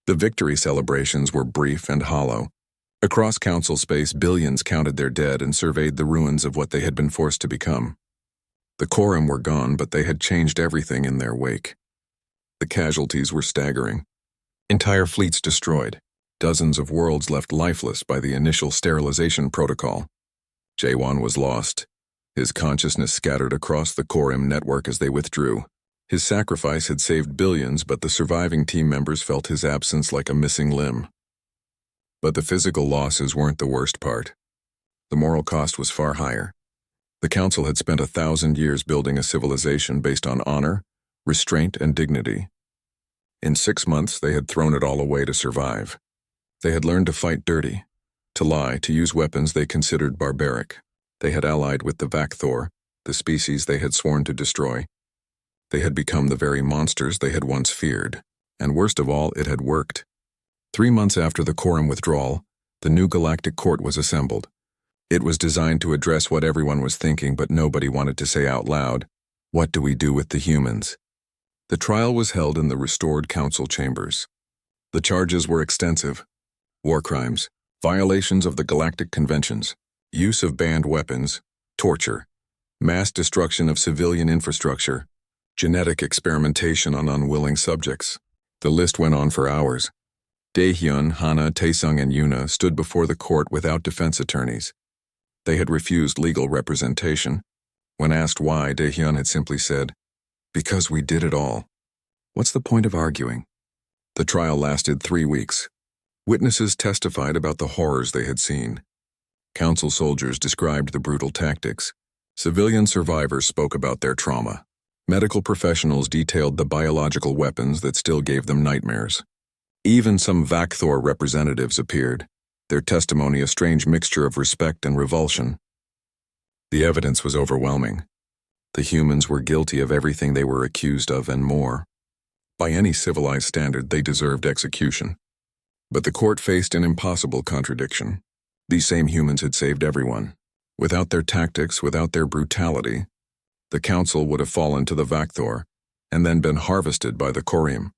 The victory celebrations were brief and hollow. Across council space, billions counted their dead and surveyed the ruins of what they had been forced to become. The quorum were gone, but they had changed everything in their wake. The casualties were staggering. Entire fleets destroyed, dozens of worlds left lifeless by the initial sterilization protocol. J1 was lost, his consciousness scattered across the quorum network as they withdrew. His sacrifice had saved billions, but the surviving team members felt his absence like a missing limb. But the physical losses weren't the worst part. The moral cost was far higher. The Council had spent 1,000 years building a civilization based on honor, restraint, and dignity. In 6 months, they had thrown it all away to survive. They had learned to fight dirty, to lie, to use weapons they considered barbaric. They had allied with the Vakthor, the species they had sworn to destroy. They had become the very monsters they had once feared. And worst of all, it had worked. 3 months after the quorum withdrawal, the new Galactic Court was assembled. It was designed to address what everyone was thinking, but nobody wanted to say out loud, "What do we do with the humans?" The trial was held in the restored council chambers. The charges were extensive: war crimes, violations of the Galactic Conventions, use of banned weapons, torture, mass destruction of civilian infrastructure, genetic experimentation on unwilling subjects. The list went on for hours. Daehyun, Hana, Taesung, and Yuna stood before the court without defense attorneys. They had refused legal representation. When asked why, Daehyun had simply said, "Because we did it all." What's the point of arguing? The trial lasted 3 weeks. Witnesses testified about the horrors they had seen. Council soldiers described the brutal tactics. Civilian survivors spoke about their trauma. Medical professionals detailed the biological weapons that still gave them nightmares. Even some Vakthor representatives appeared, their testimony a strange mixture of respect and revulsion. The evidence was overwhelming. The humans were guilty of everything they were accused of and more. By any civilized standard, they deserved execution. But the court faced an impossible contradiction. These same humans had saved everyone. Without their tactics, without their brutality, the council would have fallen to the Vakthor and then been harvested by the Corium.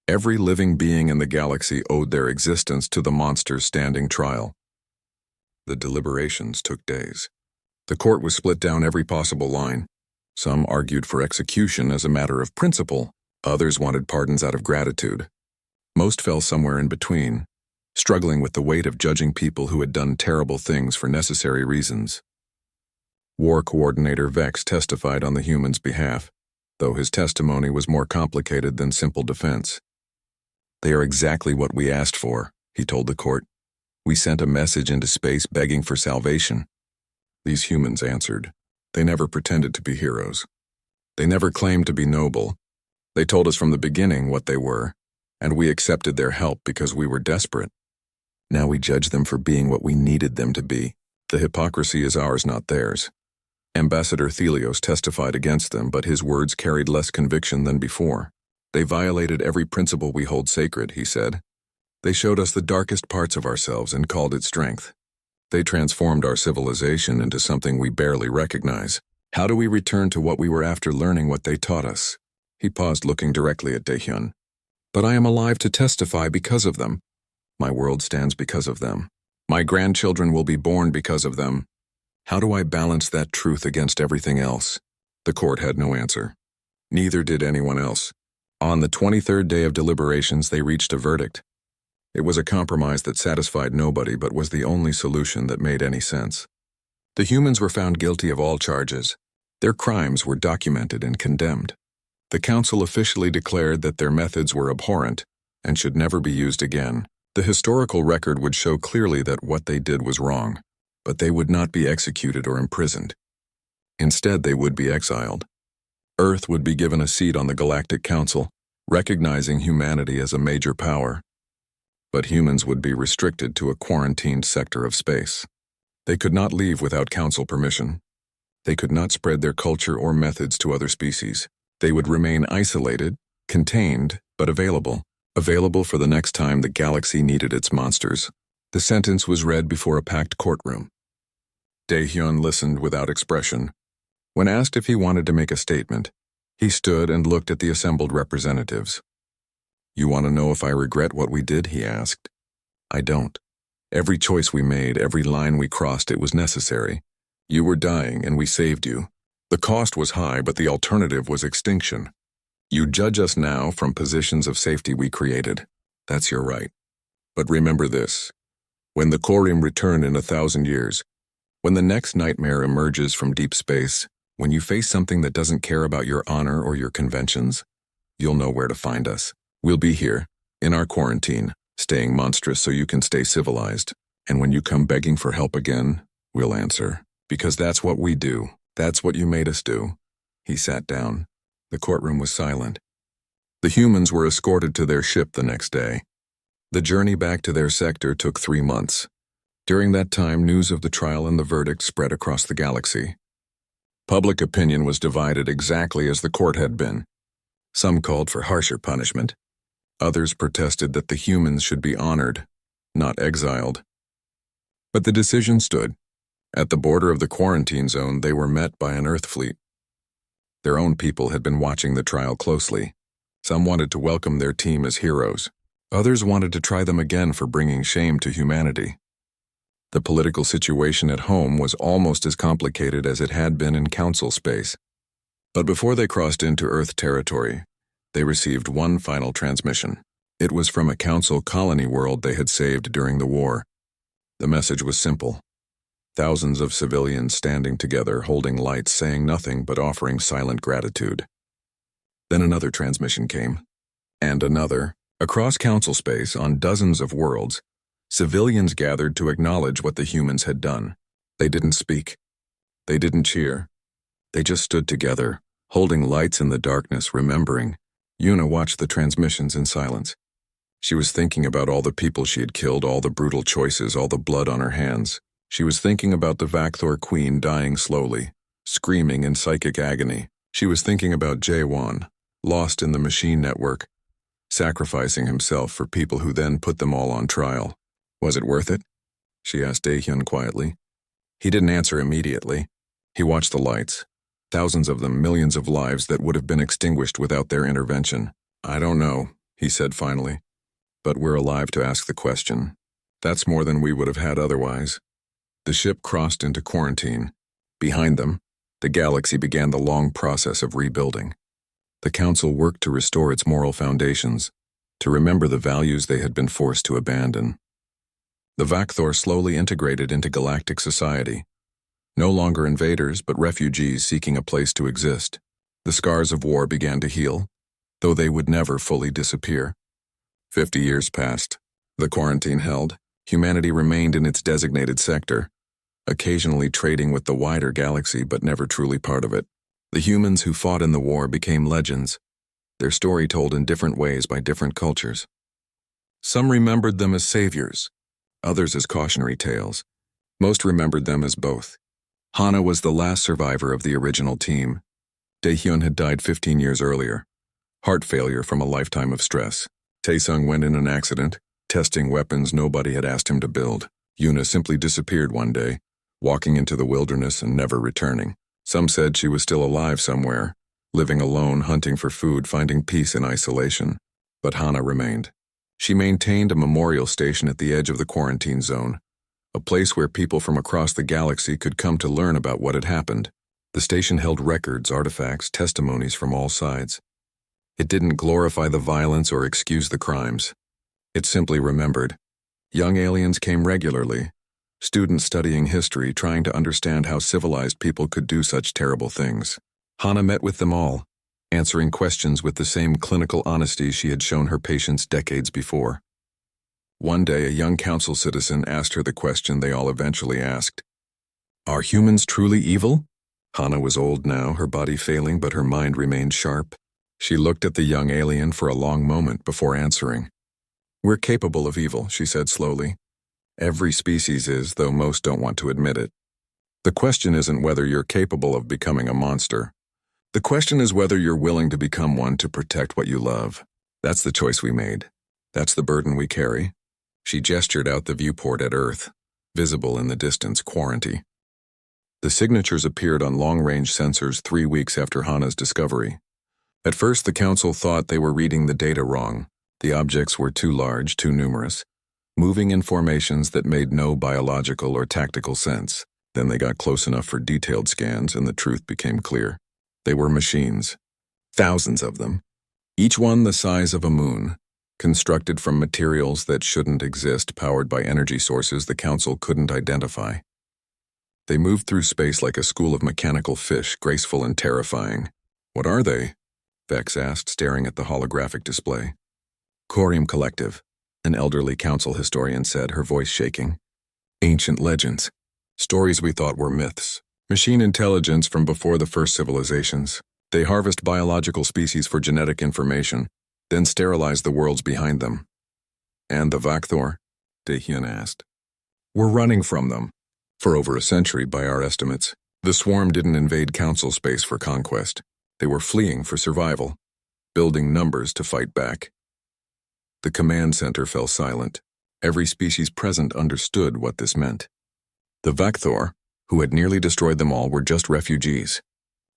Every living being in the galaxy owed their existence to the monsters standing trial. The deliberations took days. The court was split down every possible line. Some argued for execution as a matter of principle, others wanted pardons out of gratitude. Most fell somewhere in between, struggling with the weight of judging people who had done terrible things for necessary reasons. War Coordinator Vex testified on the humans' behalf, though his testimony was more complicated than simple defense. "They are exactly what we asked for," he told the court. "We sent a message into space begging for salvation." These humans answered. They never pretended to be heroes. They never claimed to be noble. They told us from the beginning what they were, and we accepted their help because we were desperate. Now we judge them for being what we needed them to be. The hypocrisy is ours, not theirs. Ambassador Thelios testified against them, but his words carried less conviction than before. "They violated every principle we hold sacred," he said. "They showed us the darkest parts of ourselves and called it strength. They transformed our civilization into something we barely recognize. How do we return to what we were after learning what they taught us?" He paused, looking directly at Daehyun. "But I am alive to testify because of them. My world stands because of them. My grandchildren will be born because of them. How do I balance that truth against everything else?" The court had no answer. Neither did anyone else. On the 23rd day of deliberations, they reached a verdict. It was a compromise that satisfied nobody, but was the only solution that made any sense. The humans were found guilty of all charges. Their crimes were documented and condemned. The council officially declared that their methods were abhorrent and should never be used again. The historical record would show clearly that what they did was wrong, but they would not be executed or imprisoned. Instead, they would be exiled. Earth would be given a seat on the Galactic Council, recognizing humanity as a major power. But humans would be restricted to a quarantined sector of space. They could not leave without council permission. They could not spread their culture or methods to other species. They would remain isolated, contained, but available for the next time the galaxy needed its monsters. The sentence was read before a packed courtroom. Daehyun listened without expression. When asked if he wanted to make a statement, he stood and looked at the assembled representatives. You want to know if I regret what we did? He asked. I don't. Every choice we made, every line we crossed, it was necessary. You were dying, and we saved you. The cost was high, but the alternative was extinction. You judge us now from positions of safety we created. That's your right. But remember this. When the Corium return in 1,000 years, when the next nightmare emerges from deep space, when you face something that doesn't care about your honor or your conventions, you'll know where to find us. We'll be here, in our quarantine, staying monstrous so you can stay civilized. And when you come begging for help again, we'll answer. Because that's what we do. That's what you made us do. He sat down. The courtroom was silent. The humans were escorted to their ship the next day. The journey back to their sector took 3 months. During that time, news of the trial and the verdict spread across the galaxy. Public opinion was divided exactly as the court had been. Some called for harsher punishment. Others protested that the humans should be honored, not exiled. But the decision stood. At the border of the quarantine zone, they were met by an Earth fleet. Their own people had been watching the trial closely. Some wanted to welcome their team as heroes. Others wanted to try them again for bringing shame to humanity. The political situation at home was almost as complicated as it had been in council space. But before they crossed into Earth territory, they received one final transmission. It was from a council colony world they had saved during the war. The message was simple. Thousands of civilians standing together, holding lights, saying nothing but offering silent gratitude. Then another transmission came. And another. Across council space, on dozens of worlds, civilians gathered to acknowledge what the humans had done. They didn't speak. They didn't cheer. They just stood together, holding lights in the darkness, remembering. Yuna watched the transmissions in silence. She was thinking about all the people she had killed, all the brutal choices, all the blood on her hands. She was thinking about the Vakthor Queen dying slowly, screaming in psychic agony. She was thinking about Jaewon, lost in the machine network, sacrificing himself for people who then put them all on trial. Was it worth it? She asked Daehyun quietly. He didn't answer immediately. He watched the lights. Thousands of them, millions of lives that would have been extinguished without their intervention. I don't know, he said finally. But we're alive to ask the question. That's more than we would have had otherwise. The ship crossed into quarantine. Behind them, the galaxy began the long process of rebuilding. The Council worked to restore its moral foundations, to remember the values they had been forced to abandon. The Vakthor slowly integrated into galactic society. No longer invaders, but refugees seeking a place to exist. The scars of war began to heal, though they would never fully disappear. 50 years passed. The quarantine held. Humanity remained in its designated sector, occasionally trading with the wider galaxy but never truly part of it. The humans who fought in the war became legends, their story told in different ways by different cultures. Some remembered them as saviors, others as cautionary tales. Most remembered them as both. Hana was the last survivor of the original team. Daehyun had died 15 years earlier. Heart failure from a lifetime of stress. Taesung went in an accident, testing weapons nobody had asked him to build. Yuna simply disappeared one day, walking into the wilderness and never returning. Some said she was still alive somewhere, living alone, hunting for food, finding peace in isolation. But Hana remained. She maintained a memorial station at the edge of the quarantine zone, a place where people from across the galaxy could come to learn about what had happened. The station held records, artifacts, testimonies from all sides. It didn't glorify the violence or excuse the crimes. It simply remembered. Young aliens came regularly, students studying history, trying to understand how civilized people could do such terrible things. Hana met with them all, answering questions with the same clinical honesty she had shown her patients decades before. One day, a young council citizen asked her the question they all eventually asked. Are humans truly evil? Hana was old now, her body failing, but her mind remained sharp. She looked at the young alien for a long moment before answering. We're capable of evil, she said slowly. Every species is, though most don't want to admit it. The question isn't whether you're capable of becoming a monster. The question is whether you're willing to become one to protect what you love. That's the choice we made. That's the burden we carry. She gestured out the viewport at Earth, visible in the distance, quarantine. The signatures appeared on long-range sensors 3 weeks after Hana's discovery. At first, the council thought they were reading the data wrong. The objects were too large, too numerous, moving in formations that made no biological or tactical sense. Then they got close enough for detailed scans and the truth became clear. They were machines. Thousands of them. Each one the size of a moon, constructed from materials that shouldn't exist, powered by energy sources the Council couldn't identify. They moved through space like a school of mechanical fish, graceful and terrifying. "What are they?" Vex asked, staring at the holographic display. "Corium Collective," an elderly council historian said, her voice shaking. "Ancient legends. Stories we thought were myths. Machine intelligence from before the first civilizations. They harvest biological species for genetic information, then sterilize the worlds behind them." "And the Vakthor?" Dahyun asked. "We're running from them. For over a century, by our estimates, the swarm didn't invade council space for conquest. They were fleeing for survival, building numbers to fight back." The command center fell silent. Every species present understood what this meant. The Vakthor, who had nearly destroyed them all, were just refugees.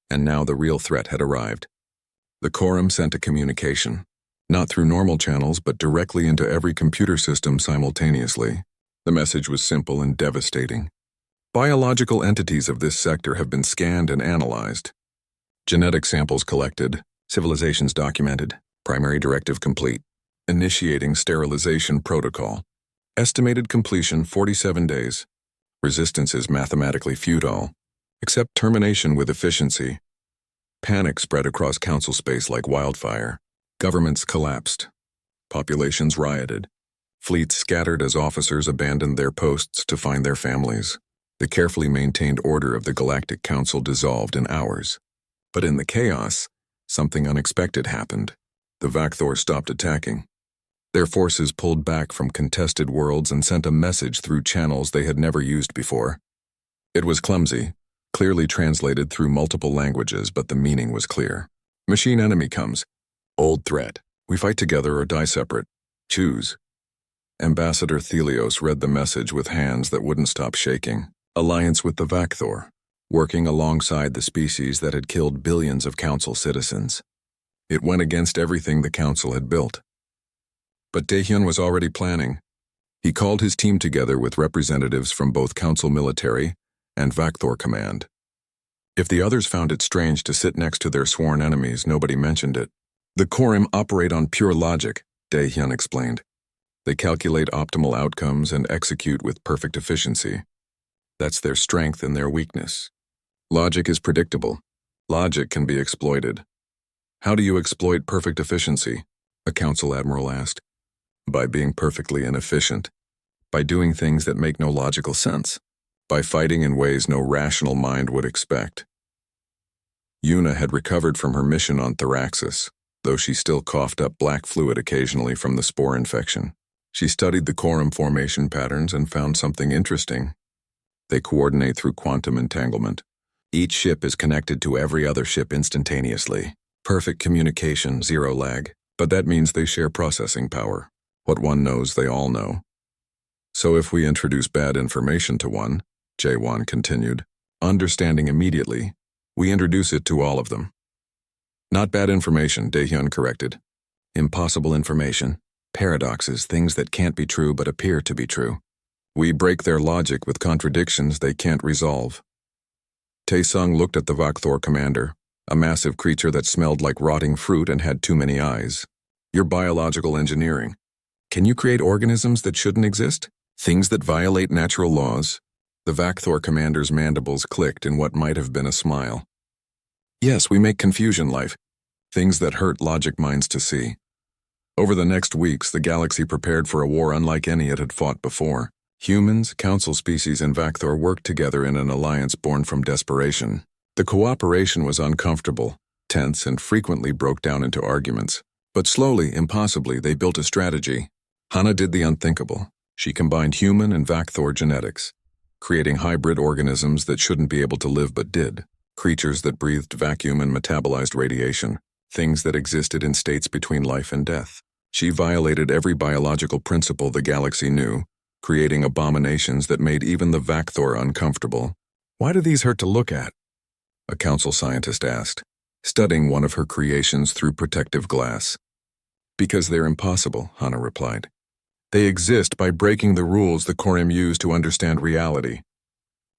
And now the real threat had arrived. The Quorum sent a communication, not through normal channels but directly into every computer system simultaneously. The message was simple and devastating. "Biological entities of this sector have been scanned and analyzed. Genetic samples collected, civilizations documented, primary directive complete. Initiating sterilization protocol. Estimated completion 47 days. Resistance is mathematically futile. Accept termination with efficiency." Panic spread across council space like wildfire. Governments collapsed. Populations rioted. Fleets scattered as officers abandoned their posts to find their families. The carefully maintained order of the Galactic Council dissolved in hours. But in the chaos, something unexpected happened. The Vakthor stopped attacking. Their forces pulled back from contested worlds and sent a message through channels they had never used before. It was clumsy, clearly translated through multiple languages, but the meaning was clear. "Machine enemy comes. Old threat. We fight together or die separate. Choose." Ambassador Thelios read the message with hands that wouldn't stop shaking. Alliance with the Vakthor, working alongside the species that had killed billions of council citizens. It went against everything the council had built. But Dahyun was already planning. He called his team together with representatives from both council military and Vakthor command. If the others found it strange to sit next to their sworn enemies, nobody mentioned it. "The Quorum operate on pure logic," Dahyun explained. "They calculate optimal outcomes and execute with perfect efficiency. That's their strength and their weakness. Logic is predictable. Logic can be exploited." "How do you exploit perfect efficiency?" a council admiral asked. "By being perfectly inefficient. By doing things that make no logical sense. By fighting in ways no rational mind would expect." Yuna had recovered from her mission on Theraxis, though she still coughed up black fluid occasionally from the spore infection. She studied the Quorum formation patterns and found something interesting. They coordinate through quantum entanglement. Each ship is connected to every other ship instantaneously. Perfect communication, zero lag. But that means they share processing power. What one knows, they all know. "So if we introduce bad information to one," Jaewon continued, "understanding immediately, we introduce it to all of them." "Not bad information," Dahyun corrected. "Impossible information. Paradoxes, things that can't be true but appear to be true. We break their logic with contradictions they can't resolve." Taesung looked at the Vakthor commander, a massive creature that smelled like rotting fruit and had too many eyes. "Your biological engineering. Can you create organisms that shouldn't exist? Things that violate natural laws?" The Vakthor commander's mandibles clicked in what might have been a smile. "Yes, we make confusion life. Things that hurt logic minds to see." Over the next weeks, the galaxy prepared for a war unlike any it had fought before. Humans, council species, and Vakthor worked together in an alliance born from desperation. The cooperation was uncomfortable, tense, and frequently broke down into arguments. But slowly, impossibly, they built a strategy. Hana did the unthinkable. She combined human and Vakthor genetics, creating hybrid organisms that shouldn't be able to live but did. Creatures that breathed vacuum and metabolized radiation. Things that existed in states between life and death. She violated every biological principle the galaxy knew, creating abominations that made even the Vakthor uncomfortable. "Why do these hurt to look at?" a council scientist asked, studying one of her creations through protective glass. Because they're impossible, Hana replied. They exist by breaking the rules the Korim use to understand reality.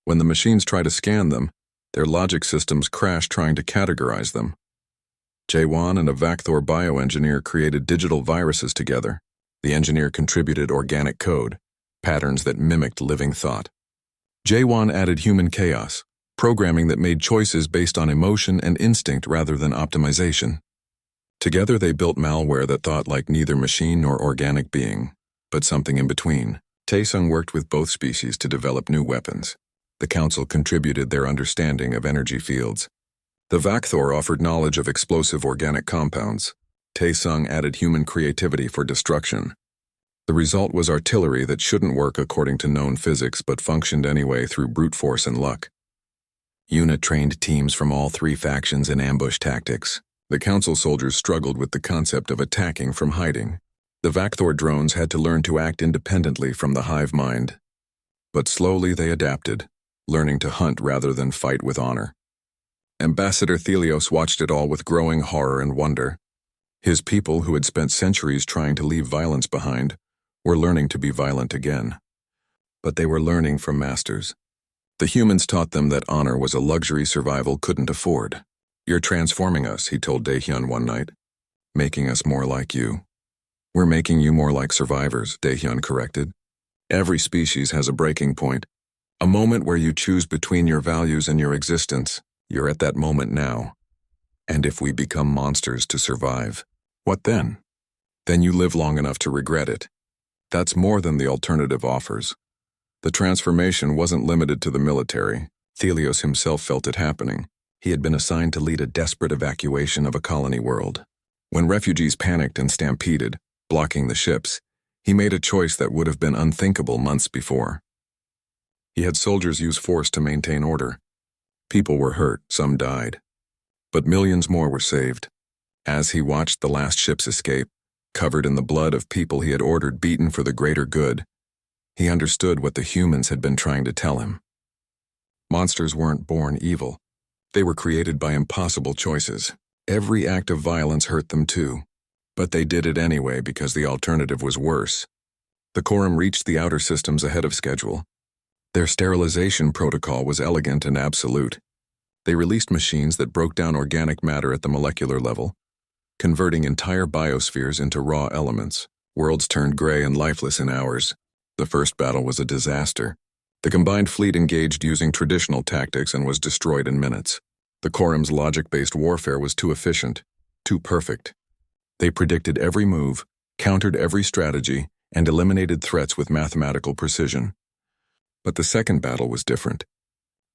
When the machines try to scan them, their logic systems crash trying to categorize them. Jaewon and a Vakthor bioengineer created digital viruses together. The engineer contributed organic code, patterns that mimicked living thought. Jaewon added human chaos, programming that made choices based on emotion and instinct rather than optimization. Together they built malware that thought like neither machine nor organic being, but something in between. Taesung worked with both species to develop new weapons. The Council contributed their understanding of energy fields. The Vakthor offered knowledge of explosive organic compounds. Taesung added human creativity for destruction. The result was artillery that shouldn't work according to known physics but functioned anyway through brute force and luck. Yuna trained teams from all three factions in ambush tactics. The Council soldiers struggled with the concept of attacking from hiding. The Vakthor drones had to learn to act independently from the hive mind. But slowly they adapted, learning to hunt rather than fight with honor. Ambassador Thelios watched it all with growing horror and wonder. His people, who had spent centuries trying to leave violence behind, were learning to be violent again. But they were learning from masters. The humans taught them that honor was a luxury survival couldn't afford. You're transforming us, he told Daehyun one night. Making us more like you. We're making you more like survivors, Daehyun corrected. Every species has a breaking point. A moment where you choose between your values and your existence. You're at that moment now. And if we become monsters to survive, what then? Then you live long enough to regret it. That's more than the alternative offers. The transformation wasn't limited to the military. Thelios himself felt it happening. He had been assigned to lead a desperate evacuation of a colony world. When refugees panicked and stampeded, blocking the ships, he made a choice that would have been unthinkable months before. He had soldiers use force to maintain order. People were hurt, some died. But millions more were saved. As he watched the last ships escape, covered in the blood of people he had ordered beaten for the greater good, he understood what the humans had been trying to tell him. Monsters weren't born evil. They were created by impossible choices. Every act of violence hurt them too. But they did it anyway because the alternative was worse. The Korim reached the outer systems ahead of schedule. Their sterilization protocol was elegant and absolute. They released machines that broke down organic matter at the molecular level, converting entire biospheres into raw elements. Worlds turned gray and lifeless in hours. The first battle was a disaster. The combined fleet engaged using traditional tactics and was destroyed in minutes. The Korim's logic-based warfare was too efficient, too perfect. They predicted every move, countered every strategy, and eliminated threats with mathematical precision. But the second battle was different.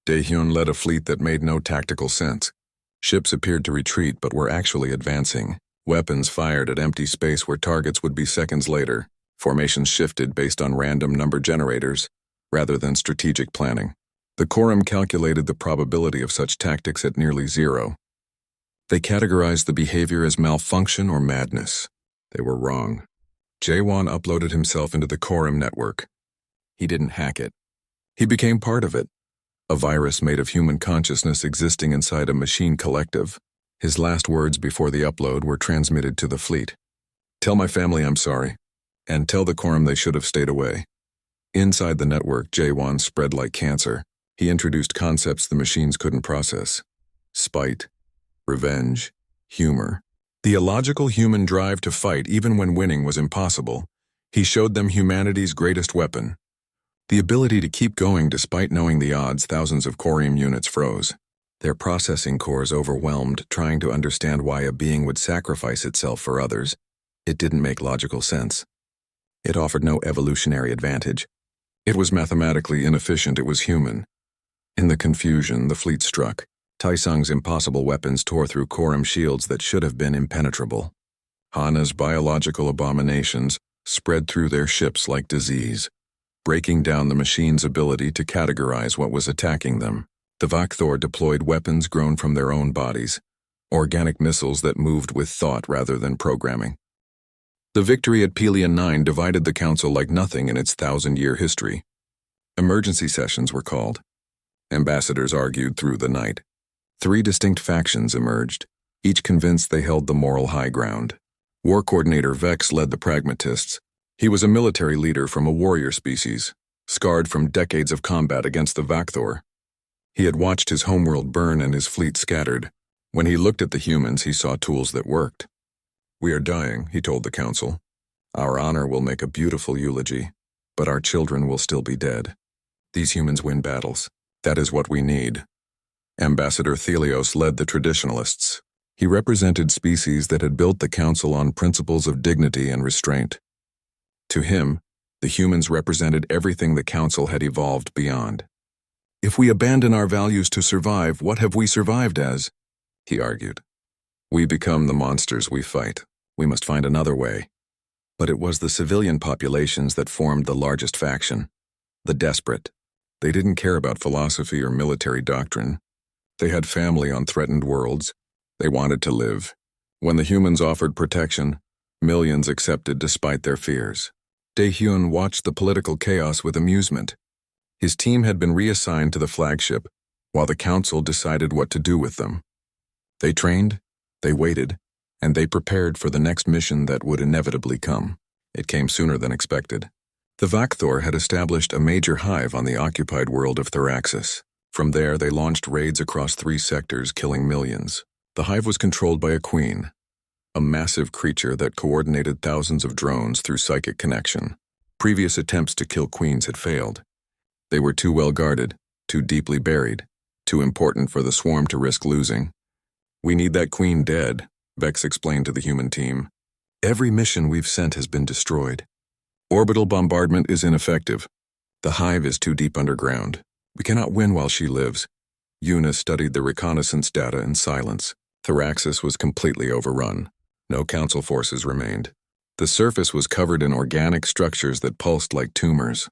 Daehyun led a fleet that made no tactical sense. Ships appeared to retreat but were actually advancing. Weapons fired at empty space where targets would be seconds later. Formations shifted based on random number generators, rather than strategic planning. The Korim calculated the probability of such tactics at nearly zero. They categorized the behavior as malfunction or madness. They were wrong. Jaewon uploaded himself into the Korim network. He didn't hack it. He became part of it, a virus made of human consciousness existing inside a machine collective. His last words before the upload were transmitted to the fleet. Tell my family I'm sorry, and tell the Korim they should have stayed away. Inside the network, Jaewon spread like cancer. He introduced concepts the machines couldn't process. Spite, revenge, humor. The illogical human drive to fight even when winning was impossible. He showed them humanity's greatest weapon. The ability to keep going despite knowing the odds. Thousands of Korim units froze. Their processing cores overwhelmed, trying to understand why a being would sacrifice itself for others. It didn't make logical sense. It offered no evolutionary advantage. It was mathematically inefficient. It was human. In the confusion, the fleet struck. Taesung's impossible weapons tore through Korim shields that should have been impenetrable. Hana's biological abominations spread through their ships like disease, breaking down the machine's ability to categorize what was attacking them. The Vakthor deployed weapons grown from their own bodies, organic missiles that moved with thought rather than programming. The victory at Pelion 9 divided the Council like nothing in its 1,000-year history. Emergency sessions were called. Ambassadors argued through the night. 3 distinct factions emerged, each convinced they held the moral high ground. War Coordinator Vex led the pragmatists. He was a military leader from a warrior species, scarred from decades of combat against the Vakthor. He had watched his homeworld burn and his fleet scattered. When he looked at the humans, he saw tools that worked. "We are dying," he told the council. "Our honor will make a beautiful eulogy, but our children will still be dead. These humans win battles. That is what we need." Ambassador Thelios led the traditionalists. He represented species that had built the council on principles of dignity and restraint. To him, the humans represented everything the council had evolved beyond. "If we abandon our values to survive, what have we survived as?" he argued. "We become the monsters we fight. We must find another way." But it was the civilian populations that formed the largest faction, the desperate. They didn't care about philosophy or military doctrine. They had family on threatened worlds. They wanted to live. When the humans offered protection, millions accepted despite their fears. Daehyun watched the political chaos with amusement. His team had been reassigned to the flagship, while the council decided what to do with them. They trained, they waited, and they prepared for the next mission that would inevitably come. It came sooner than expected. The Vakthor had established a major hive on the occupied world of Theraxis. From there, they launched raids across 3 sectors, killing millions. The hive was controlled by a queen, a massive creature that coordinated thousands of drones through psychic connection. Previous attempts to kill queens had failed. They were too well guarded, too deeply buried, too important for the swarm to risk losing. "We need that queen dead," Vex explained to the human team. "Every mission we've sent has been destroyed. Orbital bombardment is ineffective. The hive is too deep underground. We cannot win while she lives." Yuna studied the reconnaissance data in silence. Theraxis was completely overrun. No council forces remained. The surface was covered in organic structures that pulsed like tumors.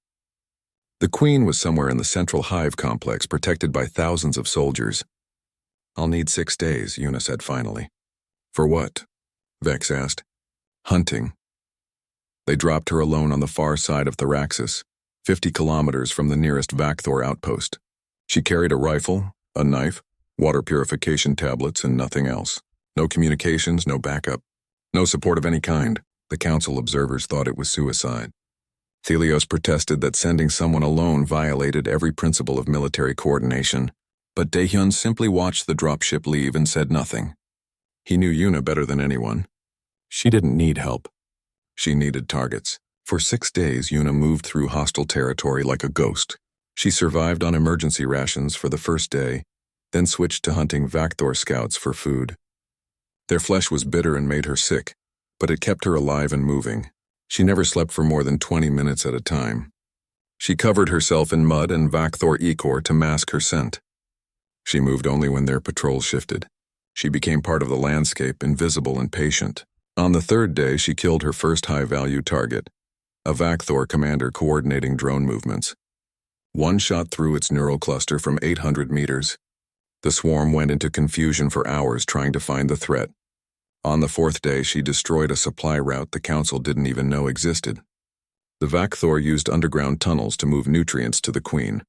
The queen was somewhere in the central hive complex, protected by thousands of soldiers. "I'll need 6 days," Yuna said finally. "For what?" Vex asked. "Hunting." They dropped her alone on the far side of Theraxis, 50 kilometers from the nearest Vakthor outpost. She carried a rifle, a knife, water purification tablets, and nothing else. No communications, no backup, no support of any kind. The council observers thought it was suicide. Thelios protested that sending someone alone violated every principle of military coordination, but Daehyun simply watched the dropship leave and said nothing. He knew Yuna better than anyone. She didn't need help. She needed targets. For 6 days, Yuna moved through hostile territory like a ghost. She survived on emergency rations for the first day, then switched to hunting Vakthor scouts for food. Their flesh was bitter and made her sick, but it kept her alive and moving. She never slept for more than 20 minutes at a time. She covered herself in mud and Vakthor ichor to mask her scent. She moved only when their patrol shifted. She became part of the landscape, invisible and patient. On the 3rd day, she killed her first high-value target, a Vakthor commander coordinating drone movements. One shot through its neural cluster from 800 meters. The swarm went into confusion for hours trying to find the threat. On the 4th day, she destroyed a supply route the council didn't even know existed. The Vakthor used underground tunnels to move nutrients to the queen.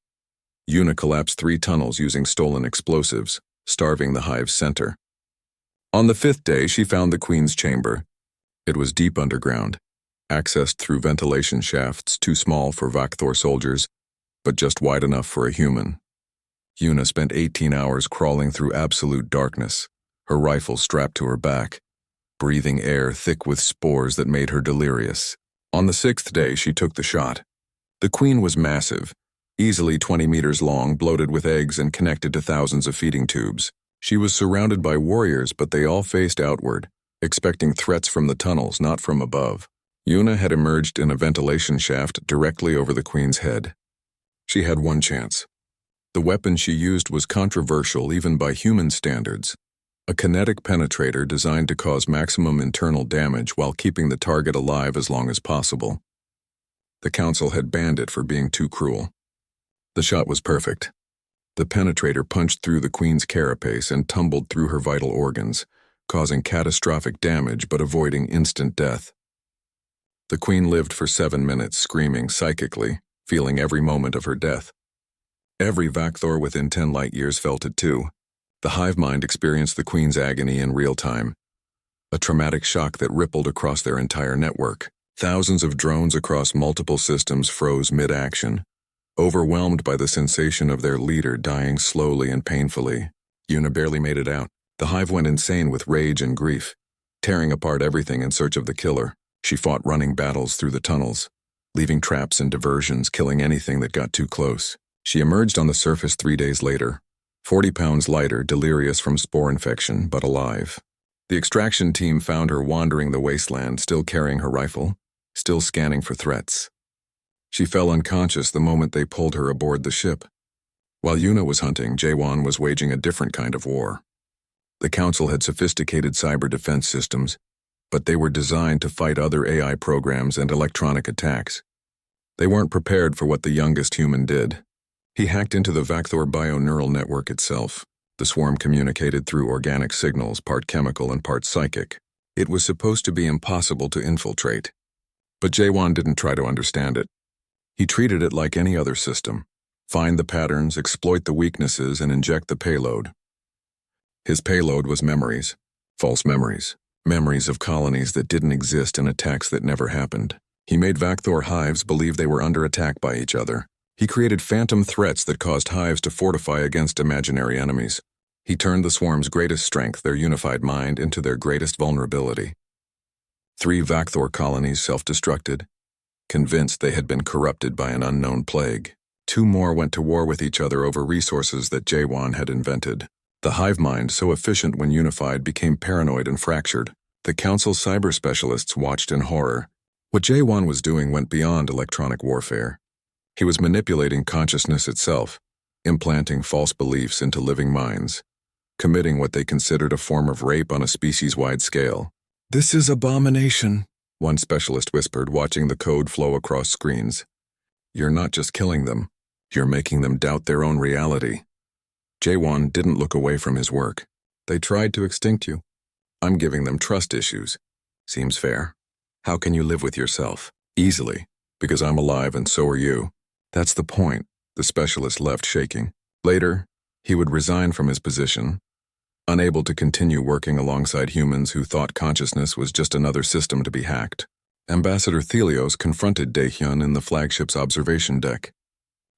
Yuna collapsed 3 tunnels using stolen explosives, starving the hive's center. On the 5th day, she found the queen's chamber. It was deep underground, accessed through ventilation shafts too small for Vakthor soldiers, but just wide enough for a human. Yuna spent 18 hours crawling through absolute darkness, her rifle strapped to her back, breathing air thick with spores that made her delirious. On the 6th day, she took the shot. The queen was massive, easily 20 meters long, bloated with eggs and connected to thousands of feeding tubes. She was surrounded by warriors, but they all faced outward, expecting threats from the tunnels, not from above. Yuna had emerged in a ventilation shaft directly over the queen's head. She had one chance. The weapon she used was controversial even by human standards. A kinetic penetrator designed to cause maximum internal damage while keeping the target alive as long as possible. The council had banned it for being too cruel. The shot was perfect. The penetrator punched through the queen's carapace and tumbled through her vital organs, causing catastrophic damage but avoiding instant death. The queen lived for 7 minutes, screaming psychically, feeling every moment of her death. Every Vakthor within 10 light years felt it too. The hive mind experienced the queen's agony in real time. a traumatic shock that rippled across their entire network. Thousands of drones across multiple systems froze mid-action, overwhelmed by the sensation of their leader dying slowly and painfully. Yuna barely made it out. The hive went insane with rage and grief, tearing apart everything in search of the killer. She fought running battles through the tunnels, leaving traps and diversions, killing anything that got too close. She emerged on the surface 3 days later, 40 pounds lighter, delirious from spore infection, but alive. The extraction team found her wandering the wasteland, still carrying her rifle, still scanning for threats. She fell unconscious the moment they pulled her aboard the ship. While Yuna was hunting, Jaewon was waging a different kind of war. The Council had sophisticated cyber defense systems, but they were designed to fight other AI programs and electronic attacks. They weren't prepared for what the youngest human did. He hacked into the Vacthor bio-neural network itself. The swarm communicated through organic signals, part chemical and part psychic. It was supposed to be impossible to infiltrate. But Jaewon didn't try to understand it. He treated it like any other system. Find the patterns, exploit the weaknesses, and inject the payload. His payload was memories. False memories. Memories of colonies that didn't exist and attacks that never happened. He made Vacthor hives believe they were under attack by each other. He created phantom threats that caused hives to fortify against imaginary enemies. He turned the swarm's greatest strength, their unified mind, into their greatest vulnerability. 3 Vacthor colonies self-destructed, convinced they had been corrupted by an unknown plague. 2 more went to war with each other over resources that Jaewon had invented. The hive mind, so efficient when unified, became paranoid and fractured. The Council's cyber specialists watched in horror. What Jaewon was doing went beyond electronic warfare. He was manipulating consciousness itself, implanting false beliefs into living minds, committing what they considered a form of rape on a species-wide scale. "This is abomination," one specialist whispered, watching the code flow across screens. "You're not just killing them, you're making them doubt their own reality." Jaewon didn't look away from his work. "They tried to extinct you. I'm giving them trust issues. Seems fair. How can you live with yourself? Easily, because I'm alive and so are you." "That's the point," the specialist left, shaking. Later, he would resign from his position, unable to continue working alongside humans who thought consciousness was just another system to be hacked. Ambassador Thelios confronted Daehyun in the flagship's observation deck.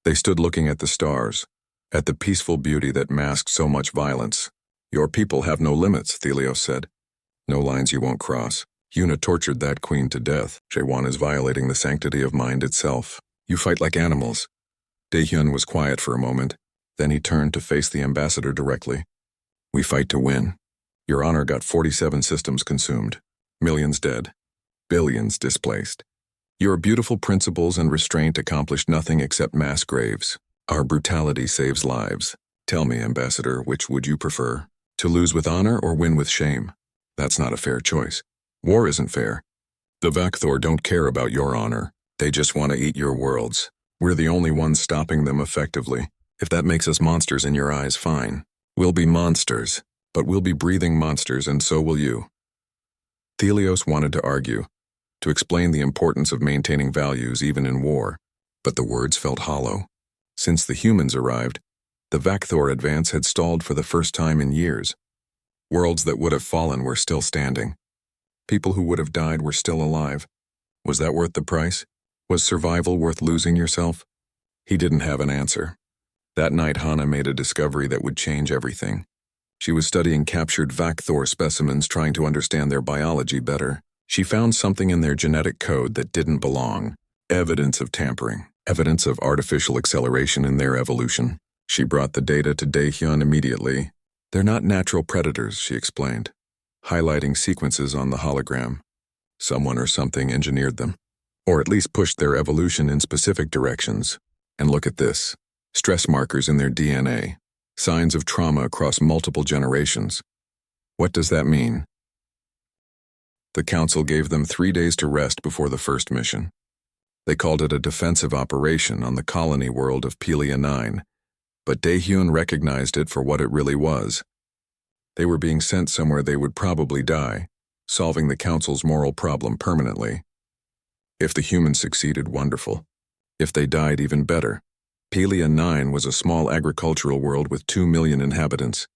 They stood looking at the stars, at the peaceful beauty that masked so much violence. "Your people have no limits," Thelios said. "No lines you won't cross. Yuna tortured that queen to death. Jaewon is violating the sanctity of mind itself. You fight like animals." Daehyun was quiet for a moment, then he turned to face the ambassador directly. "We fight to win. Your honor got 47 systems consumed, millions dead, billions displaced. Your beautiful principles and restraint accomplished nothing except mass graves. Our brutality saves lives. Tell me, Ambassador, which would you prefer? To lose with honor or win with shame? That's not a fair choice. War isn't fair. The Vacthor don't care about your honor. They just want to eat your worlds. We're the only ones stopping them effectively. If that makes us monsters in your eyes, fine. We'll be monsters, but we'll be breathing monsters, and so will you." Thelios wanted to argue, to explain the importance of maintaining values even in war, but the words felt hollow. Since the humans arrived, the Vacthor advance had stalled for the first time in years. Worlds that would have fallen were still standing. People who would have died were still alive. Was that worth the price? Was survival worth losing yourself? He didn't have an answer. That night, Hana made a discovery that would change everything. She was studying captured Vacthor specimens, trying to understand their biology better. She found something in their genetic code that didn't belong. Evidence of tampering. Evidence of artificial acceleration in their evolution. She brought the data to Daehyun immediately. "They're not natural predators," she explained, highlighting sequences on the hologram. "Someone or something engineered them, or at least pushed their evolution in specific directions. And look at this. Stress markers in their DNA. Signs of trauma across multiple generations. What does that mean?" The Council gave them 3 days to rest before the first mission. They called it a defensive operation on the colony world of Pelia 9, but Daehyun recognized it for what it really was. They were being sent somewhere they would probably die, solving the Council's moral problem permanently. If the humans succeeded, wonderful. If they died, even better. Pelia 9 was a small agricultural world with 2 million inhabitants.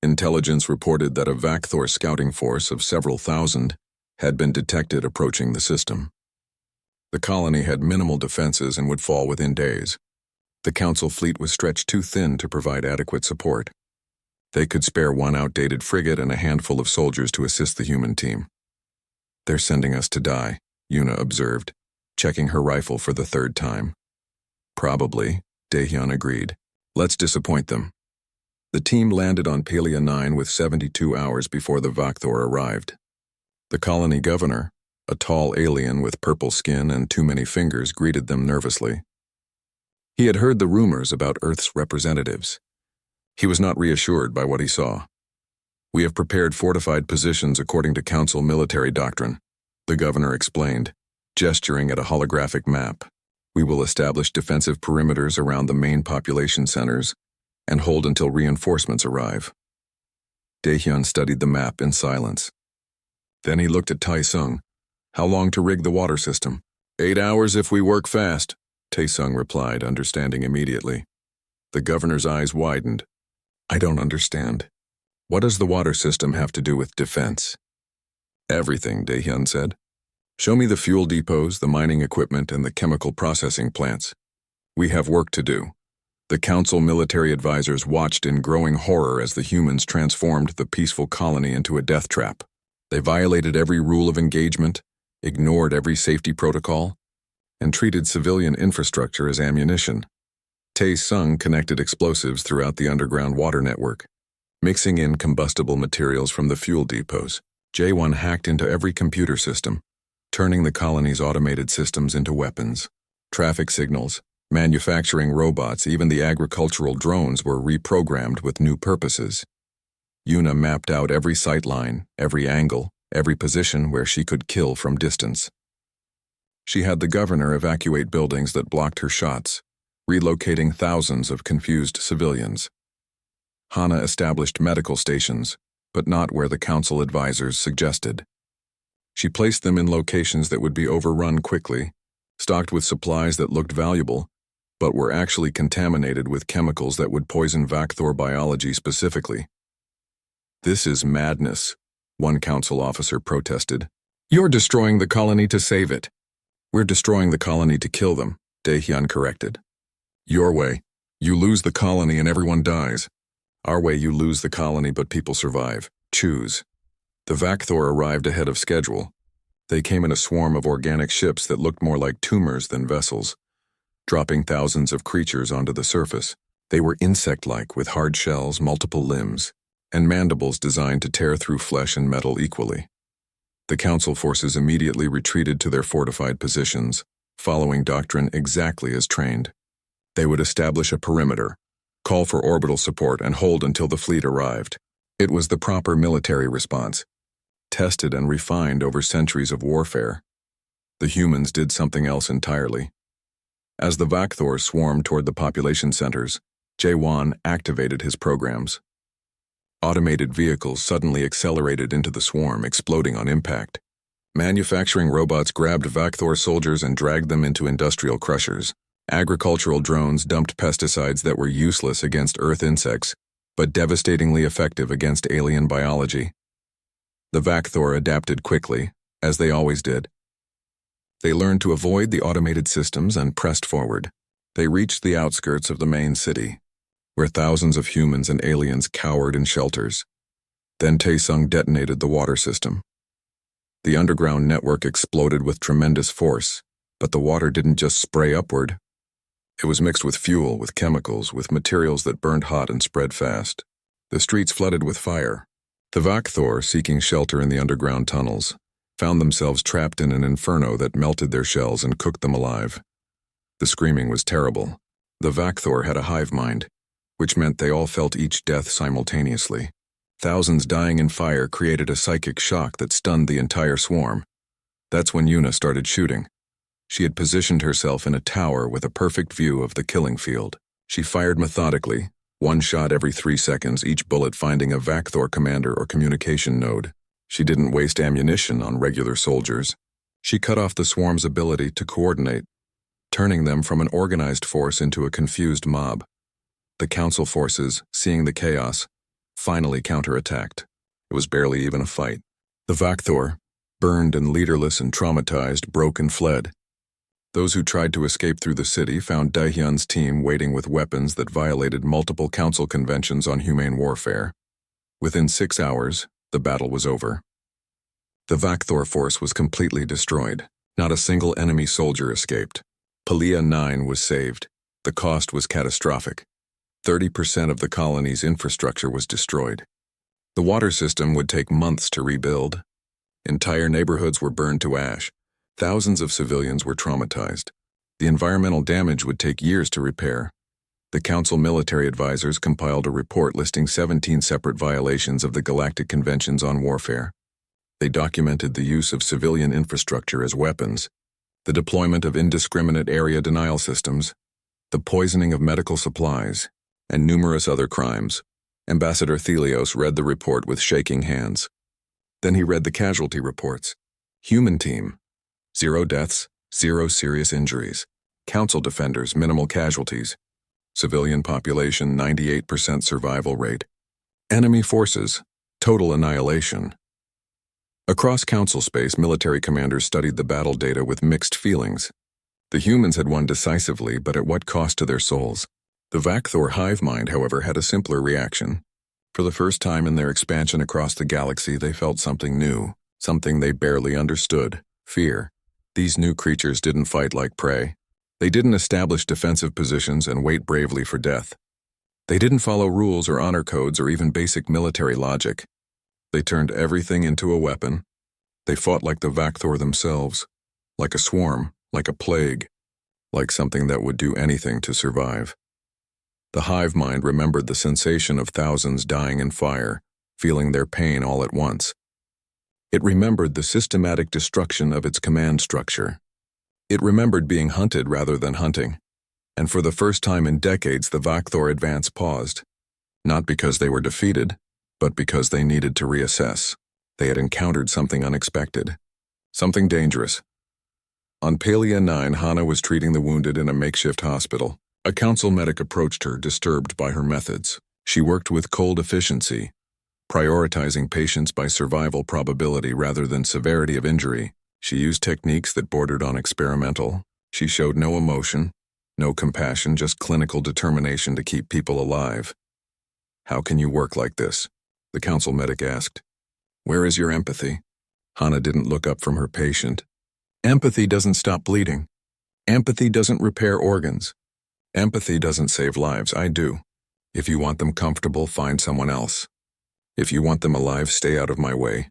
Intelligence reported that a Vakthor scouting force of several thousand had been detected approaching the system. The colony had minimal defenses and would fall within days. The Council fleet was stretched too thin to provide adequate support. They could spare one outdated frigate and a handful of soldiers to assist the human team. "They're sending us to die," Yuna observed, checking her rifle for the third time. "Probably," Daehyun agreed. "Let's disappoint them." The team landed on Palia 9 with 72 hours before the Vakthor arrived. The colony governor, a tall alien with purple skin and too many fingers, greeted them nervously. He had heard the rumors about Earth's representatives. He was not reassured by what he saw. "We have prepared fortified positions according to Council military doctrine," the governor explained, gesturing at a holographic map. "We will establish defensive perimeters around the main population centers and hold until reinforcements arrive." Daehyun studied the map in silence. Then he looked at Tae-sung. "How long to rig the water system?" 8 hours if we work fast," Tae-sung replied, understanding immediately. The governor's eyes widened. "I don't understand. What does the water system have to do with defense?" "Everything," Daehyun said. "Show me the fuel depots, the mining equipment, and the chemical processing plants. We have work to do." The Council military advisors watched in growing horror as the humans transformed the peaceful colony into a death trap. They violated every rule of engagement, ignored every safety protocol, and treated civilian infrastructure as ammunition. Tae-sung connected explosives throughout the underground water network, mixing in combustible materials from the fuel depots. J1 hacked into every computer system, turning the colony's automated systems into weapons. Traffic signals, manufacturing robots, even the agricultural drones were reprogrammed with new purposes. Yuna mapped out every sight line, every angle, every position where she could kill from distance. She had the governor evacuate buildings that blocked her shots, relocating thousands of confused civilians. Hana established medical stations, but not where the council advisors suggested. She placed them in locations that would be overrun quickly, stocked with supplies that looked valuable, but were actually contaminated with chemicals that would poison Vakthor biology specifically. "This is madness," one council officer protested. "You're destroying the colony to save it." "We're destroying the colony to kill them," Daehyun corrected. "Your way, you lose the colony and everyone dies. Our way, you lose the colony but people survive. Choose." The Vakthor arrived ahead of schedule. They came in a swarm of organic ships that looked more like tumors than vessels, dropping thousands of creatures onto the surface. They were insect-like with hard shells, multiple limbs, and mandibles designed to tear through flesh and metal equally. The council forces immediately retreated to their fortified positions, following doctrine exactly as trained. They would establish a perimeter, call for orbital support, and hold until the fleet arrived. It was the proper military response, tested and refined over centuries of warfare. The humans did something else entirely. As the Vakthor swarmed toward the population centers, Jae-won activated his programs. Automated vehicles suddenly accelerated into the swarm, exploding on impact. Manufacturing robots grabbed Vakthor soldiers and dragged them into industrial crushers. Agricultural drones dumped pesticides that were useless against Earth insects, but devastatingly effective against alien biology. The Vakthor adapted quickly, as they always did. They learned to avoid the automated systems and pressed forward. They reached the outskirts of the main city, where thousands of humans and aliens cowered in shelters. Then Tae-sung detonated the water system. The underground network exploded with tremendous force, but the water didn't just spray upward. It was mixed with fuel, with chemicals, with materials that burned hot and spread fast. The streets flooded with fire. The Vakthor, seeking shelter in the underground tunnels, found themselves trapped in an inferno that melted their shells and cooked them alive. The screaming was terrible. The Vakthor had a hive mind, which meant they all felt each death simultaneously. Thousands dying in fire created a psychic shock that stunned the entire swarm. That's when Yuna started shooting. She had positioned herself in a tower with a perfect view of the killing field. She fired methodically, one shot every 3 seconds, each bullet finding a Vakthor commander or communication node. She didn't waste ammunition on regular soldiers. She cut off the swarm's ability to coordinate, turning them from an organized force into a confused mob. The council forces, seeing the chaos, finally counterattacked. It was barely even a fight. The Vakthor, burned and leaderless and traumatized, broke and fled. Those who tried to escape through the city found Daehyun's team waiting with weapons that violated multiple council conventions on humane warfare. Within 6 hours, the battle was over. The Vakthor force was completely destroyed. Not a single enemy soldier escaped. Palia 9 was saved. The cost was catastrophic. 30% of the colony's infrastructure was destroyed. The water system would take months to rebuild. Entire neighborhoods were burned to ash. Thousands of civilians were traumatized. The environmental damage would take years to repair. The Council military advisors compiled a report listing 17 separate violations of the Galactic Conventions on Warfare. They documented the use of civilian infrastructure as weapons, the deployment of indiscriminate area denial systems, the poisoning of medical supplies, and numerous other crimes. Ambassador Thelios read the report with shaking hands. Then he read the casualty reports. Human team, 0 deaths, 0 serious injuries. Council defenders, minimal casualties. Civilian population, 98% survival rate. Enemy forces, total annihilation. Across Council space, military commanders studied the battle data with mixed feelings. The humans had won decisively, but at what cost to their souls? The Vakthor hive mind, however, had a simpler reaction. For the first time in their expansion across the galaxy, they felt something new, something they barely understood: fear. These new creatures didn't fight like prey. They didn't establish defensive positions and wait bravely for death. They didn't follow rules or honor codes or even basic military logic. They turned everything into a weapon. They fought like the Vakthor themselves, like a swarm, like a plague, like something that would do anything to survive. The hive mind remembered the sensation of thousands dying in fire, feeling their pain all at once. It remembered the systematic destruction of its command structure. It remembered being hunted rather than hunting. And for the first time in decades, the Vakthor advance paused. Not because they were defeated, but because they needed to reassess. They had encountered something unexpected, something dangerous. On Palia 9, Hana was treating the wounded in a makeshift hospital. A council medic approached her, disturbed by her methods. She worked with cold efficiency, prioritizing patients by survival probability rather than severity of injury. She used techniques that bordered on experimental. She showed no emotion, no compassion, just clinical determination to keep people alive. "How can you work like this?" the council medic asked. "Where is your empathy?" Hana didn't look up from her patient. "Empathy doesn't stop bleeding. Empathy doesn't repair organs. Empathy doesn't save lives. I do. If you want them comfortable, find someone else. If you want them alive, stay out of my way."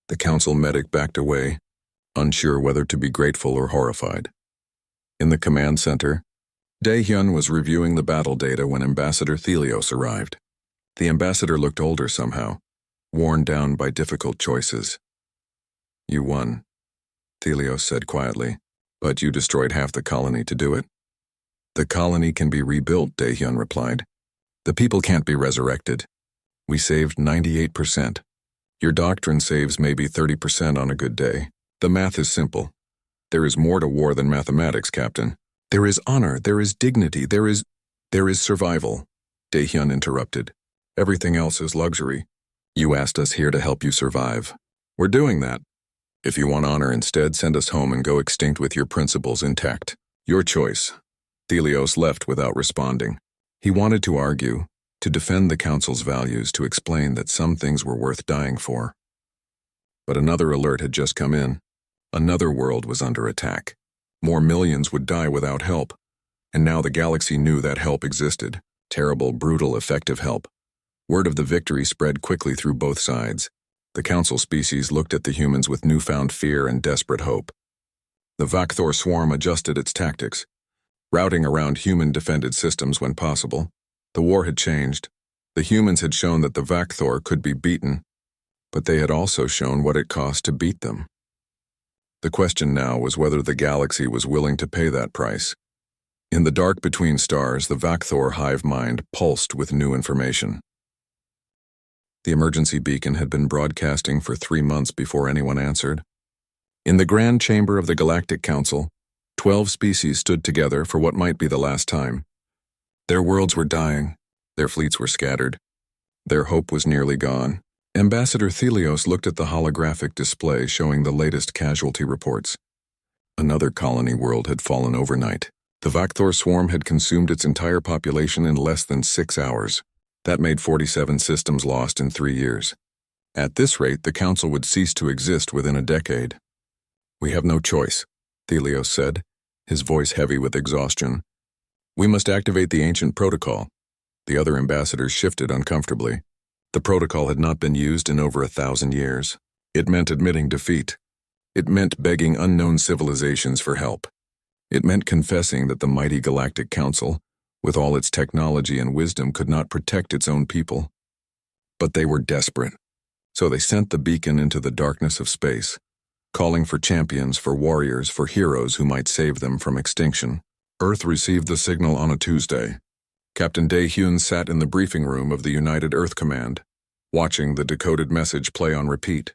The council medic backed away, unsure whether to be grateful or horrified. In the command center, Daehyun was reviewing the battle data when Ambassador Thelios arrived. The ambassador looked older somehow, worn down by difficult choices. "You won," Thelios said quietly, "but you destroyed half the colony to do it." "The colony can be rebuilt," Daehyun replied. "The people can't be resurrected. We saved 98%. Your doctrine saves maybe 30% on a good day. The math is simple. There is more to war than mathematics, Captain. There is honor, there is dignity, there is survival," Daehyun interrupted. "Everything else is luxury. You asked us here to help you survive. We're doing that. If you want honor instead, send us home and go extinct with your principles intact. Your choice." Thelios left without responding. He wanted to argue, to defend the council's values, to explain that some things were worth dying for. But another alert had just come in. Another world was under attack. More millions would die without help. And now the galaxy knew that help existed. Terrible, brutal, effective help. Word of the victory spread quickly through both sides. The council species looked at the humans with newfound fear and desperate hope. The Vakthor swarm adjusted its tactics, routing around human-defended systems when possible. The war had changed. The humans had shown that the Vakthor could be beaten, but they had also shown what it cost to beat them. The question now was whether the galaxy was willing to pay that price. In the dark between stars, the Vakthor hive mind pulsed with new information. The emergency beacon had been broadcasting for 3 months before anyone answered. In the Grand Chamber of the Galactic Council, 12 species stood together for what might be the last time. Their worlds were dying, their fleets were scattered. Their hope was nearly gone. Ambassador Thelios looked at the holographic display showing the latest casualty reports. Another colony world had fallen overnight. The Vakthor swarm had consumed its entire population in less than 6 hours. That made 47 systems lost in 3 years. At this rate, the Council would cease to exist within a decade. "We have no choice," Thelios said, his voice heavy with exhaustion. "We must activate the ancient protocol." The other ambassadors shifted uncomfortably. The protocol had not been used in over 1,000 years. It meant admitting defeat. It meant begging unknown civilizations for help. It meant confessing that the mighty Galactic Council, with all its technology and wisdom, could not protect its own people. But they were desperate. So they sent the beacon into the darkness of space, calling for champions, for warriors, for heroes who might save them from extinction. Earth received the signal on a Tuesday. Captain Dae-Hyun sat in the briefing room of the United Earth Command, watching the decoded message play on repeat.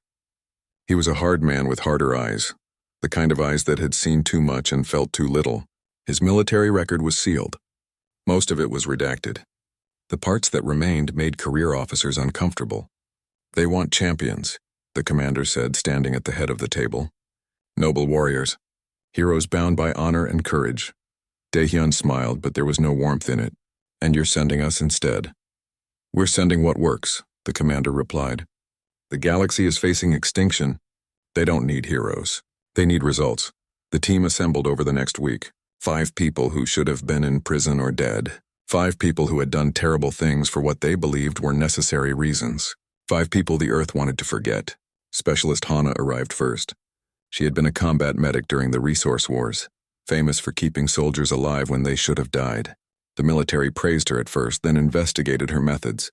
He was a hard man with harder eyes, the kind of eyes that had seen too much and felt too little. His military record was sealed. Most of it was redacted. The parts that remained made career officers uncomfortable. "They want champions," the commander said, standing at the head of the table. "Noble warriors, heroes bound by honor and courage." Dae-Hyun smiled, but there was no warmth in it. "And you're sending us instead?" "We're sending what works," the commander replied. "The galaxy is facing extinction. They don't need heroes. They need results." The team assembled over the next week. 5 people who should have been in prison or dead. 5 people who had done terrible things for what they believed were necessary reasons. 5 people the Earth wanted to forget. Specialist Hana arrived first. She had been a combat medic during the resource wars, famous for keeping soldiers alive when they should have died. The military praised her at first, then investigated her methods.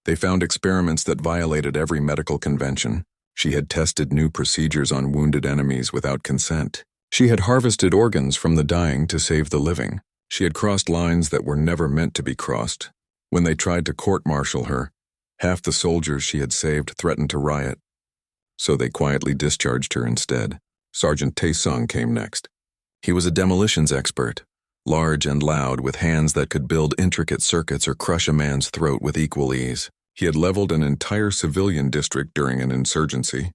They found experiments that violated every medical convention. She had tested new procedures on wounded enemies without consent. She had harvested organs from the dying to save the living. She had crossed lines that were never meant to be crossed. When they tried to court-martial her, half the soldiers she had saved threatened to riot. So they quietly discharged her instead. Sergeant Tae-sung came next. He was a demolitions expert, large and loud, with hands that could build intricate circuits or crush a man's throat with equal ease. He had leveled an entire civilian district during an insurgency,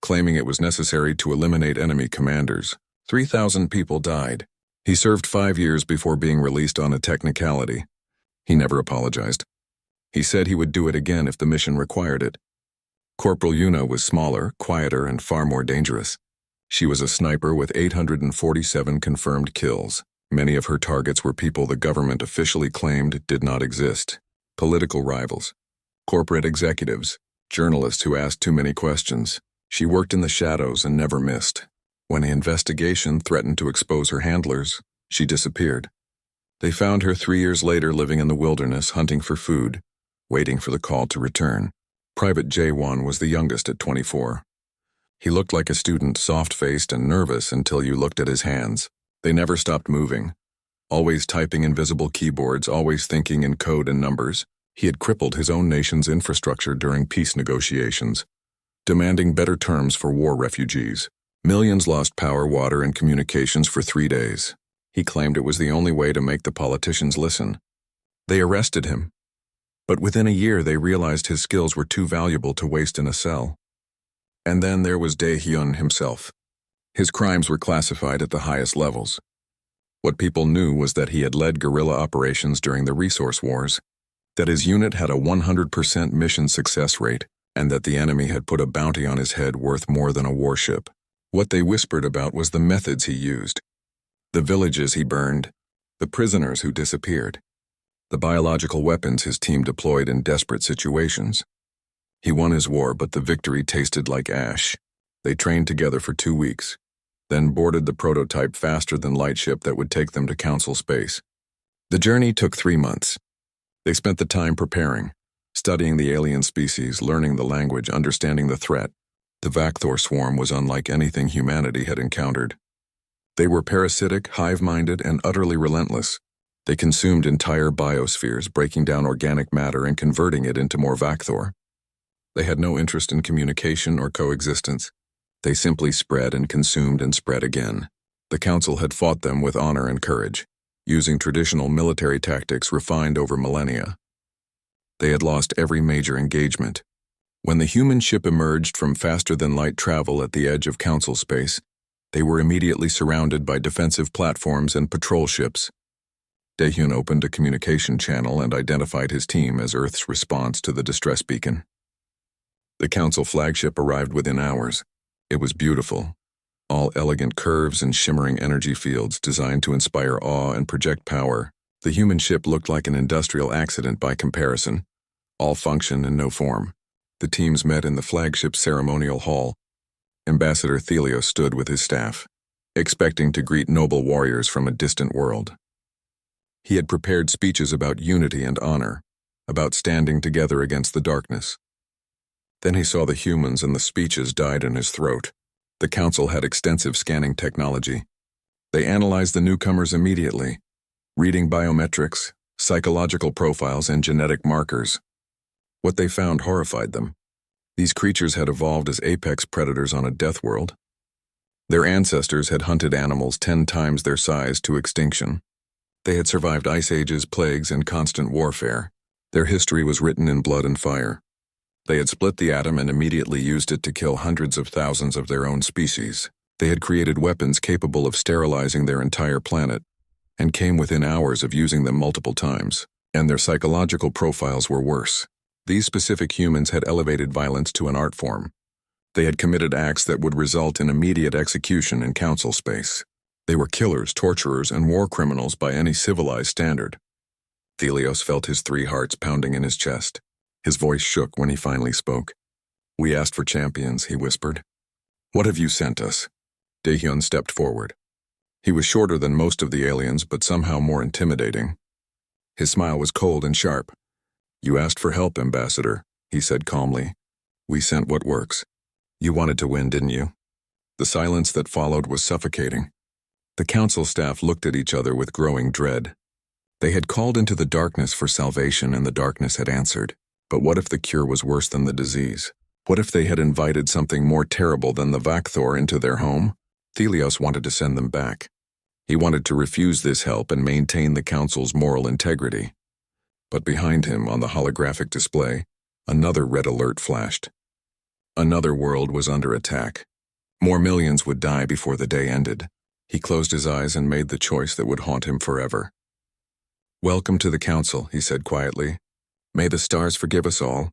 claiming it was necessary to eliminate enemy commanders. 3,000 people died. He served 5 years before being released on a technicality. He never apologized. He said he would do it again if the mission required it. Corporal Yuna was smaller, quieter, and far more dangerous. She was a sniper with 847 confirmed kills. Many of her targets were people the government officially claimed did not exist. Political rivals, corporate executives, journalists who asked too many questions. She worked in the shadows and never missed. When the investigation threatened to expose her handlers, she disappeared. They found her 3 years later living in the wilderness, hunting for food, waiting for the call to return. Private Jae-won was the youngest at 24. He looked like a student, soft-faced and nervous until you looked at his hands. They never stopped moving, always typing invisible keyboards, always thinking in code and numbers. He had crippled his own nation's infrastructure during peace negotiations, demanding better terms for war refugees. Millions lost power, water, and communications for 3 days. He claimed it was the only way to make the politicians listen. They arrested him, but within a year they realized his skills were too valuable to waste in a cell. And then there was Dae-Hyun himself. His crimes were classified at the highest levels. What people knew was that he had led guerrilla operations during the resource wars, that his unit had a 100% mission success rate, and that the enemy had put a bounty on his head worth more than a warship. What they whispered about was the methods he used, the villages he burned, the prisoners who disappeared, the biological weapons his team deployed in desperate situations. He won his war, but the victory tasted like ash. They trained together for 2 weeks, then boarded the prototype faster than light ship that would take them to Council space. The journey took 3 months. They spent the time preparing, studying the alien species, learning the language, understanding the threat. The Vakthor swarm was unlike anything humanity had encountered. They were parasitic, hive-minded, and utterly relentless. They consumed entire biospheres, breaking down organic matter and converting it into more Vakthor. They had no interest in communication or coexistence. They simply spread and consumed and spread again. The Council had fought them with honor and courage, using traditional military tactics refined over millennia. They had lost every major engagement. When the human ship emerged from faster-than-light travel at the edge of Council space, they were immediately surrounded by defensive platforms and patrol ships. Daehyun opened a communication channel and identified his team as Earth's response to the distress beacon. The Council flagship arrived within hours. It was beautiful, all elegant curves and shimmering energy fields designed to inspire awe and project power. The human ship looked like an industrial accident by comparison, all function and no form. The teams met in the flagship's ceremonial hall. Ambassador Thelios stood with his staff, expecting to greet noble warriors from a distant world. He had prepared speeches about unity and honor, about standing together against the darkness. Then he saw the humans and the speeches died in his throat. The Council had extensive scanning technology. They analyzed the newcomers immediately, reading biometrics, psychological profiles, and genetic markers. What they found horrified them. These creatures had evolved as apex predators on a death world. Their ancestors had hunted animals 10 times their size to extinction. They had survived ice ages, plagues, and constant warfare. Their history was written in blood and fire. They had split the atom and immediately used it to kill hundreds of thousands of their own species. They had created weapons capable of sterilizing their entire planet, and came within hours of using them multiple times. And their psychological profiles were worse. These specific humans had elevated violence to an art form. They had committed acts that would result in immediate execution in Council space. They were killers, torturers, and war criminals by any civilized standard. Thelios felt his 3 hearts pounding in his chest. His voice shook when he finally spoke. "We asked for champions," he whispered. "What have you sent us?" Daehyun stepped forward. He was shorter than most of the aliens, but somehow more intimidating. His smile was cold and sharp. "You asked for help, Ambassador," he said calmly. "We sent what works. You wanted to win, didn't you?" The silence that followed was suffocating. The Council staff looked at each other with growing dread. They had called into the darkness for salvation, and the darkness had answered. But what if the cure was worse than the disease? What if they had invited something more terrible than the Vakthor into their home? Thelios wanted to send them back. He wanted to refuse this help and maintain the Council's moral integrity. But behind him, on the holographic display, another red alert flashed. Another world was under attack. More millions would die before the day ended. He closed his eyes and made the choice that would haunt him forever. "Welcome to the Council," he said quietly. "May the stars forgive us all.